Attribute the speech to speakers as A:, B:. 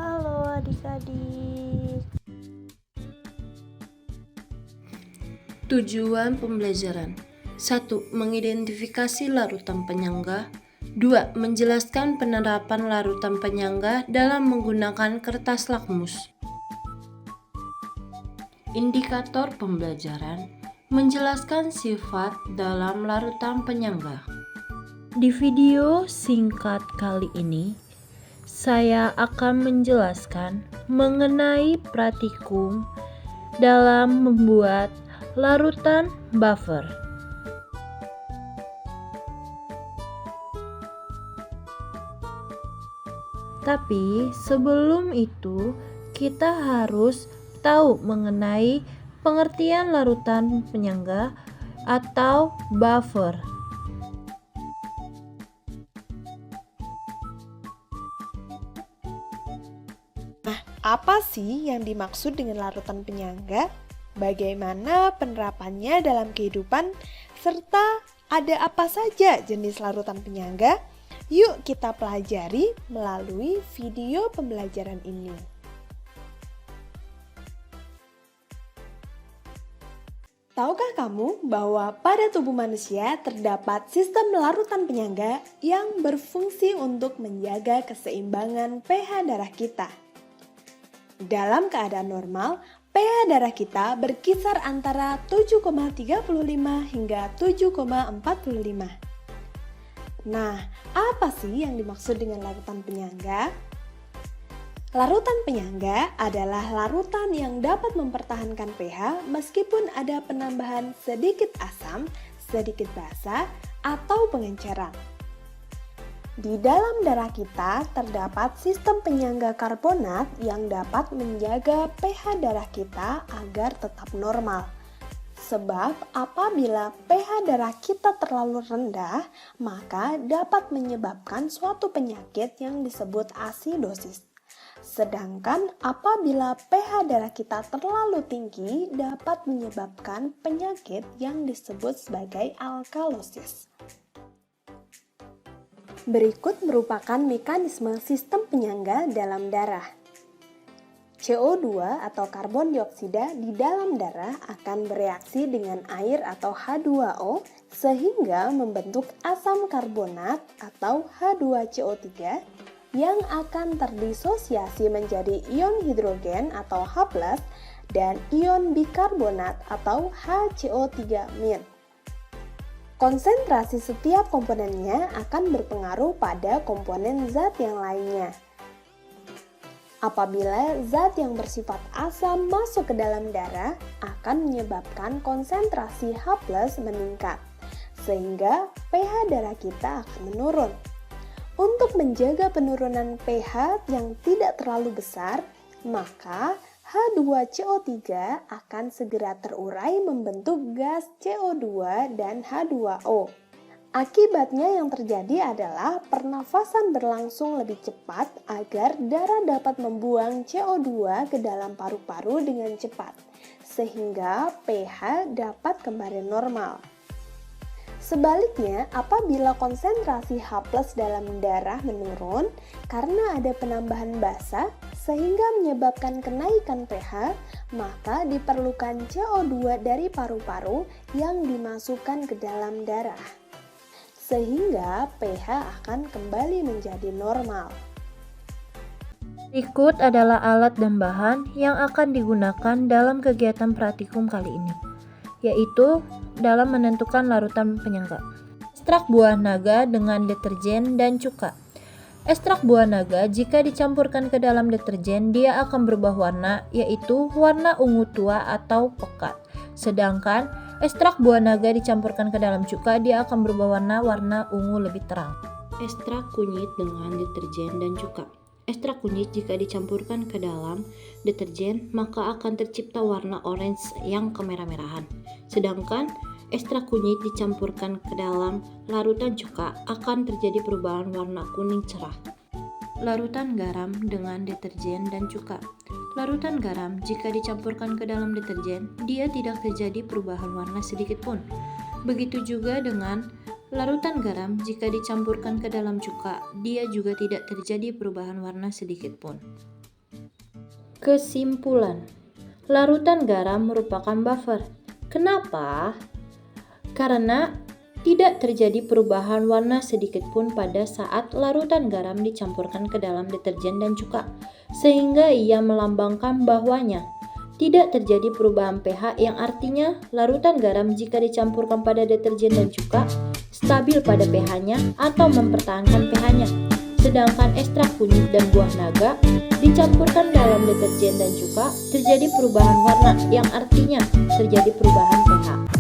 A: Halo adik-adik.
B: Tujuan pembelajaran 1. Mengidentifikasi larutan penyangga. 2. Menjelaskan penerapan larutan penyangga dalam menggunakan kertas lakmus. Indikator pembelajaran menjelaskan sifat dalam larutan penyangga.
A: Di video singkat kali ini, saya akan menjelaskan mengenai praktikum dalam membuat larutan buffer. Tapi sebelum itu, kita harus tahu mengenai pengertian larutan penyangga atau buffer.
C: Apa sih yang dimaksud dengan larutan penyangga? Bagaimana penerapannya dalam kehidupan? Serta ada apa saja jenis larutan penyangga? Yuk kita pelajari melalui video pembelajaran ini. Tahukah kamu bahwa pada tubuh manusia terdapat sistem larutan penyangga yang berfungsi untuk menjaga keseimbangan pH darah kita? Dalam keadaan normal, pH darah kita berkisar antara 7,35 hingga 7,45. Nah, apa sih yang dimaksud dengan larutan penyangga? Larutan penyangga adalah larutan yang dapat mempertahankan pH meskipun ada penambahan sedikit asam, sedikit basa, atau pengenceran. Di dalam darah kita terdapat sistem penyangga karbonat yang dapat menjaga pH darah kita agar tetap normal. Sebab apabila pH darah kita terlalu rendah, maka dapat menyebabkan suatu penyakit yang disebut asidosis. Sedangkan apabila pH darah kita terlalu tinggi, dapat menyebabkan penyakit yang disebut sebagai alkalosis. Berikut merupakan mekanisme sistem penyangga dalam darah. CO2 atau karbon dioksida di dalam darah akan bereaksi dengan air atau H2O sehingga membentuk asam karbonat atau H2CO3 yang akan terdisosiasi menjadi ion hidrogen atau H+, dan ion bikarbonat atau HCO3-. Konsentrasi setiap komponennya akan berpengaruh pada komponen zat yang lainnya. Apabila zat yang bersifat asam masuk ke dalam darah, akan menyebabkan konsentrasi H+ meningkat, sehingga pH darah kita akan menurun. Untuk menjaga penurunan pH yang tidak terlalu besar, maka H2CO3 akan segera terurai membentuk gas CO2 dan H2O. Akibatnya yang terjadi adalah pernafasan berlangsung lebih cepat agar darah dapat membuang CO2 ke dalam paru-paru dengan cepat, sehingga pH dapat kembali normal. Sebaliknya, apabila konsentrasi H+ dalam darah menurun karena ada penambahan basa sehingga menyebabkan kenaikan pH, maka diperlukan CO2 dari paru-paru yang dimasukkan ke dalam darah, sehingga pH akan kembali menjadi normal.
A: Berikut adalah alat dan bahan yang akan digunakan dalam kegiatan praktikum kali ini, yaitu dalam menentukan larutan penyangga. Ekstrak buah naga dengan deterjen dan cuka. Ekstrak buah naga jika dicampurkan ke dalam deterjen dia akan berubah warna, yaitu warna ungu tua atau pekat. Sedangkan ekstrak buah naga dicampurkan ke dalam cuka dia akan berubah warna ungu lebih terang.
B: Ekstrak kunyit dengan deterjen dan cuka. Ekstrak kunyit jika dicampurkan ke dalam deterjen maka akan tercipta warna orange yang kemerah-merahan. Sedangkan ekstrak kunyit dicampurkan ke dalam larutan cuka akan terjadi perubahan warna kuning cerah. Larutan garam dengan deterjen dan cuka. Larutan garam jika dicampurkan ke dalam deterjen, dia tidak terjadi perubahan warna sedikit pun. Begitu juga dengan Larutan garam jika dicampurkan ke dalam cuka, dia juga tidak terjadi perubahan warna sedikit pun. Kesimpulan, larutan garam merupakan buffer. Kenapa? Karena tidak terjadi perubahan warna sedikit pun pada saat larutan garam dicampurkan ke dalam deterjen dan cuka, sehingga ia melambangkan bahwanya tidak terjadi perubahan pH, yang artinya larutan garam jika dicampurkan pada deterjen dan cuka stabil pada pH-nya atau mempertahankan pH-nya. Sedangkan ekstrak kunyit dan buah naga dicampurkan dalam deterjen dan cuka terjadi perubahan warna, yang artinya terjadi perubahan pH.